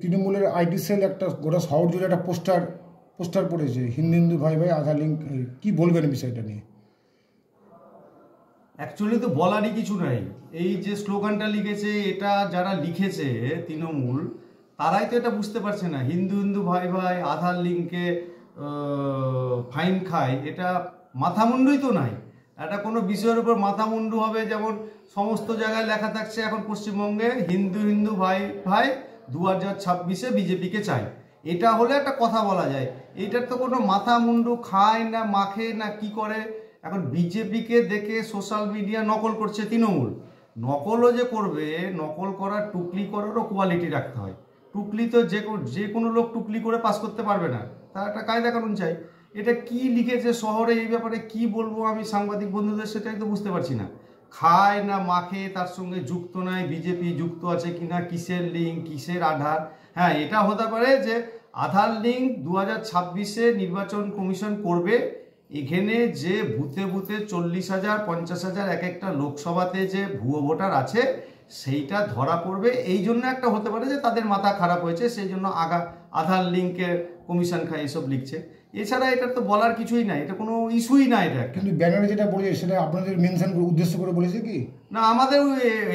তৃণমূলের IT cell একটা গোটা শহর জুড়ে একটা পোস্টার পড়েছে, হিন্দু হিন্দু ভাই ভাই আধার লিঙ্ক। কি বলবেন বিষয়টা নিয়ে? অ্যাকচুয়ালি তো বলারই কিছু নাই। এই যে স্লোগানটা লিখেছে, এটা যারা লিখেছে তৃণমূল, তারাই তো এটা বুঝতে পারছে না। হিন্দু হিন্দু ভাই ভাই আধার লিঙ্কে ফাইন খায়, এটা মাথামুন্ডুই তো নাই। এটা কোনো বিষয়ের উপর মাথামুন্ডু হবে, যেমন সমস্ত জায়গায় লেখা থাকছে এখন পশ্চিমবঙ্গে হিন্দু হিন্দু ভাই ভাই 2026-এ বিজেপিকে চাই। এটা হলে একটা কথা বলা যায়। এটার তো কোনো মাথামুন্ডু খায় না, মাখে না, কি করে। এখন বিজেপিকে দেখে সোশ্যাল মিডিয়া নকল করছে তৃণমূল। নকলও যে করবে, নকল করার টুকলি করারও কোয়ালিটি রাখতে হয়। টুকলি তো যে কোনো লোক টুকলি করে পাস করতে পারবে না, তার একটা কায়দা কানুন চাই। এটা কি লিখেছে শহরে, এই ব্যাপারে কি বলবো আমি সাংবাদিক বন্ধুদের, সেটাই তো বুঝতে পারছি না। খায় না মাখে, তার সঙ্গে যুক্ত নাই, বিজেপি যুক্ত আছে কিনা, কিসের লিঙ্ক, কিসের আধার। হ্যাঁ, এটা হতে পারে যে আধার লিঙ্ক 2026-এ নির্বাচন কমিশন করবে। এখানে যে বুথে বুথে 40,000 50,000 এক একটা লোকসভাতে যে ভুয়ো ভোটার আছে, সেইটা ধরা পড়বে। এই জন্য একটা হতে পারে যে তাদের মাথা খারাপ হয়েছে, সেই জন্য আধার লিঙ্কের কমিশন খায় এসব লিখছে। এছাড়া এটা তো বলার কিছুই নাই, এটা কোনো ইস্যুই না। এটা কিন্তু ব্যানারে যেটা বলেছে সেটা আপনাদের মেনশন করে উদ্দেশ্য করে বলেছে কি না? আমাদের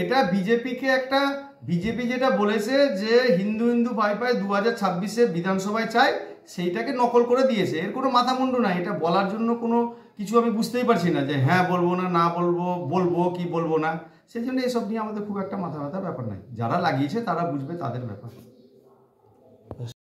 এটা বিজেপিকে একটা, বিজেপি যেটা বলেছে যে হিন্দু হিন্দু ভাই ভাই 2026-এ বিধানসভায় চাই, সেইটাকে নকল করে দিয়েছে। এর কোনো মাথামুন্ডু নাই। এটা বলার জন্য কোনো কিছু আমি বুঝতেই পারছি না যে হ্যাঁ বলবো না, না বলবো, বলবো কি বলবো না। সেই জন্য এসব নিয়ে আমাদের খুব একটা মাথা ব্যথা ব্যাপার নাই। যারা লাগিয়েছে তারা বুঝবে, তাদের ব্যাপার।